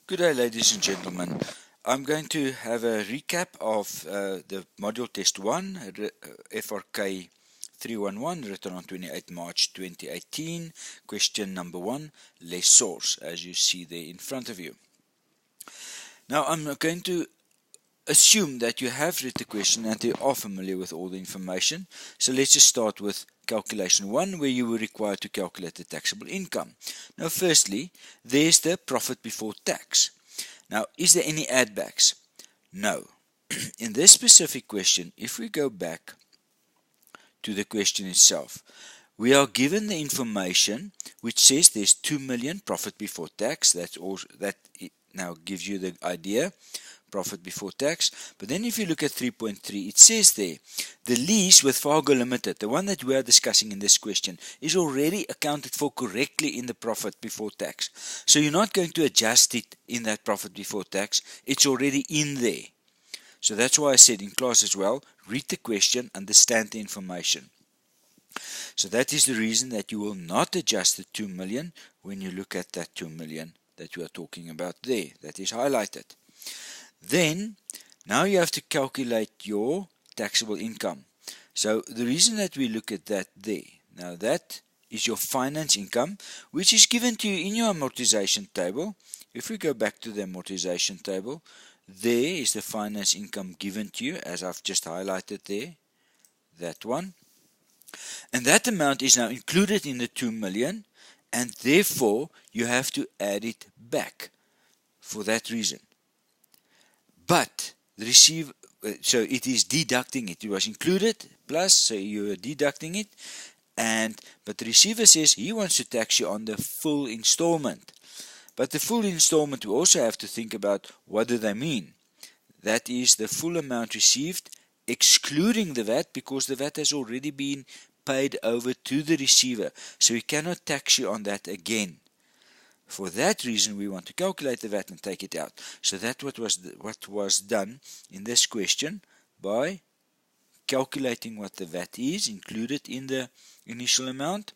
Good day, ladies and gentlemen. I'm going to have a recap of the module test 1, FRK311, written on 28 March 2018, question number 1, lessors, as you see there in front of you. Now, I'm going to assume that you have read the question and you are familiar with all the information. So let's just start with calculation 1, where you were required to calculate the taxable income. Now, firstly, there's the profit before tax. Now, is there any add backs? No. In this specific question, if we go back to the question itself, we are given the information which says there's 2 million profit before tax. That now gives you the idea, profit before tax. But then if you look at 3.3, it says there, the lease with Fargo Limited, the one that we are discussing in this question, is already accounted for correctly in the profit before tax. So you're not going to adjust it in that profit before tax. It's already in there. So that's why I said in class as well, read the question, understand the information. So that is the reason that you will not adjust the 2 million when you look at that 2 million that we are talking about there. That is highlighted. Then, now you have to calculate your taxable income. So the reason that we look at that there, now that is your finance income, which is given to you in your amortization table. If we go back to the amortization table, there is the finance income given to you, as I've just highlighted there, that one. And that amount is now included in the 2 million, and therefore you have to add it back for that reason. But the receiver, so it is deducting it. It was included plus, so you are deducting it. But the receiver says he wants to tax you on the full installment. But the full installment, we also have to think about what do they mean. That is the full amount received, excluding the VAT, because the VAT has already been paid over to the receiver. So he cannot tax you on that again. For that reason, we want to calculate the VAT and take it out. So that's what was done in this question by calculating what the VAT is included in the initial amount.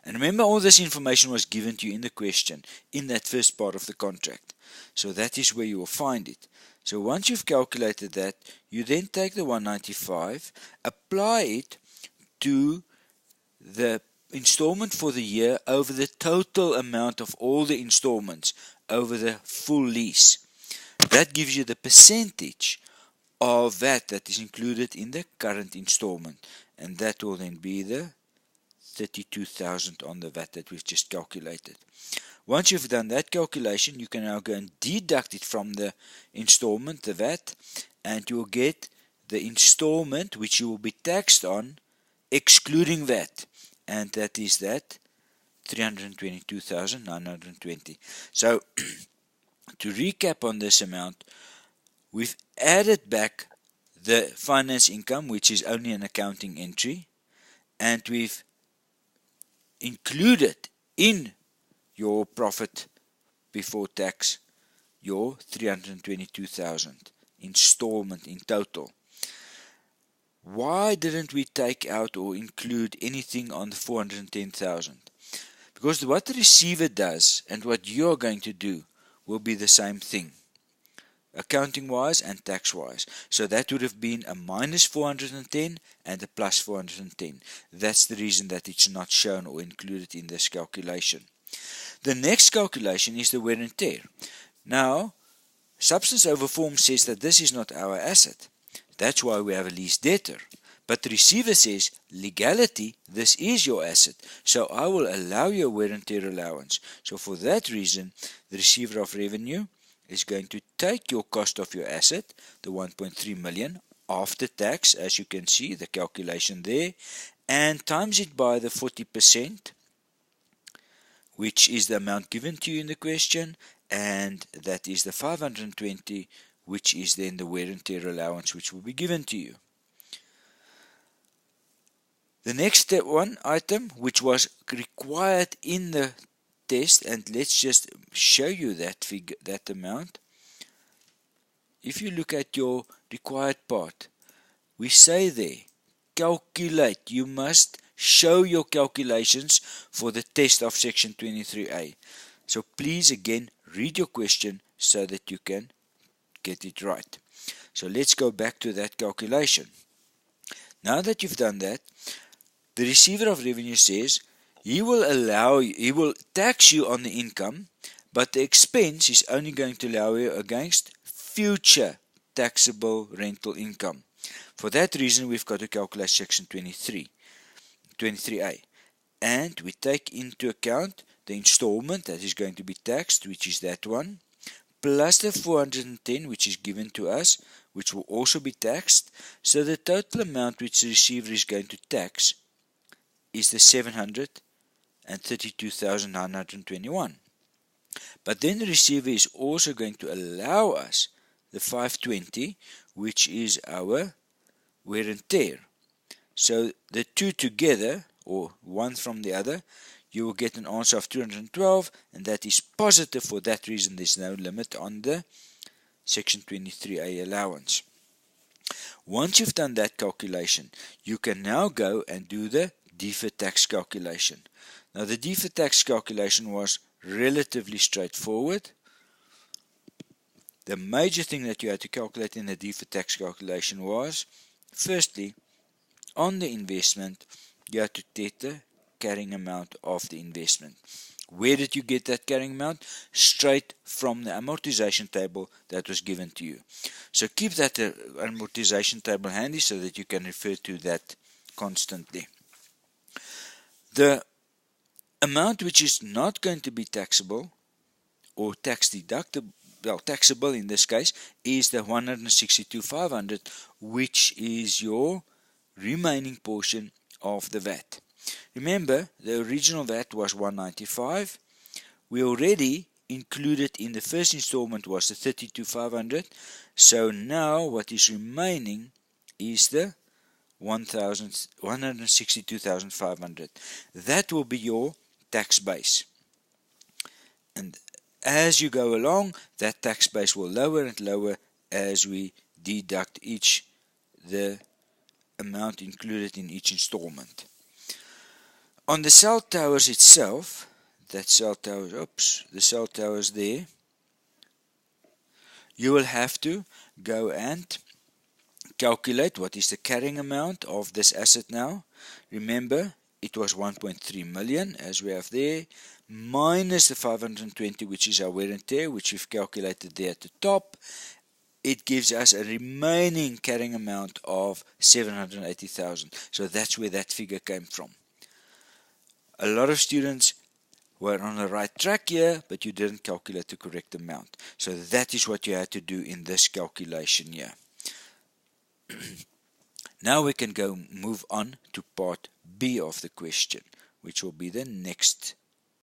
And remember, all this information was given to you in the question, in that first part of the contract. So that is where you will find it. So once you've calculated that, you then take the 195, apply it to the installment for the year over the total amount of all the installments over the full lease. That gives you the percentage of VAT that is included in the current installment, and that will then be the 32,000 on the VAT that we've just calculated. Once you've done that calculation, you can now go and deduct it from the installment, the VAT, and you will get the installment which you will be taxed on excluding VAT. And that is that 322,920. So to recap on this amount, we've added back the finance income, which is only an accounting entry, and we've included in your profit before tax your 322,000 installment in total. Why didn't we take out or include anything on the 410,000? Because what the receiver does and what you are going to do will be the same thing, accounting wise and tax wise. So that would have been a minus 410 and a plus 410. That's the reason that it's not shown or included in this calculation. The next calculation is the wear and tear. Now, substance over form says that this is not our asset. That's why we have a lease debtor. But the receiver says, legality, this is your asset. So I will allow you a wear and tear allowance. So for that reason, the receiver of revenue is going to take your cost of your asset, the 1.3 million, after tax, as you can see, the calculation there, and times it by the 40%, which is the amount given to you in the question, and that is the 520, which is then the wear and tear allowance which will be given to you. The next one item which was required in the test, and let's just show you that figure, that amount. If you look at your required part, we say there, calculate. You must show your calculations for the test of section 23A. So please again read your question so that you can get it right. So let's go back to that calculation. Now that you've done that, the receiver of revenue says he will tax you on the income, but the expense is only going to allow you against future taxable rental income. For that reason, we've got to calculate section 23A. And we take into account the installment that is going to be taxed, which is that one, plus the 410 which is given to us, which will also be taxed. So the total amount which the receiver is going to tax is the 732,921. But then the receiver is also going to allow us the 520, which is our wear and tear. So the two together, or one from the other, you will get an answer of 212, and that is positive. For that reason, there's no limit on the section 23A allowance. Once you've done that calculation, you can now go and do the deferred tax calculation. Now the deferred tax calculation was relatively straightforward. The major thing that you had to calculate in the deferred tax calculation was, firstly, on the investment, you had to take the carrying amount of the investment. Where did you get that carrying amount? Straight from the amortization table that was given to you. So keep that amortization table handy so that you can refer to that constantly. The amount which is not going to be taxable or tax deductible, well, taxable in this case, is the 162,500, which is your remaining portion of the VAT. Remember, the original VAT was 195. We already included in the first installment was the 32,500. So now what is remaining is the 162,500. That will be your tax base. And as you go along, that tax base will lower and lower as we deduct the amount included in each installment. On the cell towers itself, the cell towers there, you will have to go and calculate what is the carrying amount of this asset now. Remember, it was 1.3 million as we have there, minus the 520, which is our wear and tear, which we've calculated there at the top. It gives us a remaining carrying amount of 780,000. So that's where that figure came from. A lot of students were on the right track here, but you didn't calculate the correct amount. So that is what you had to do in this calculation here. Now we can move on to part B of the question, which will be the next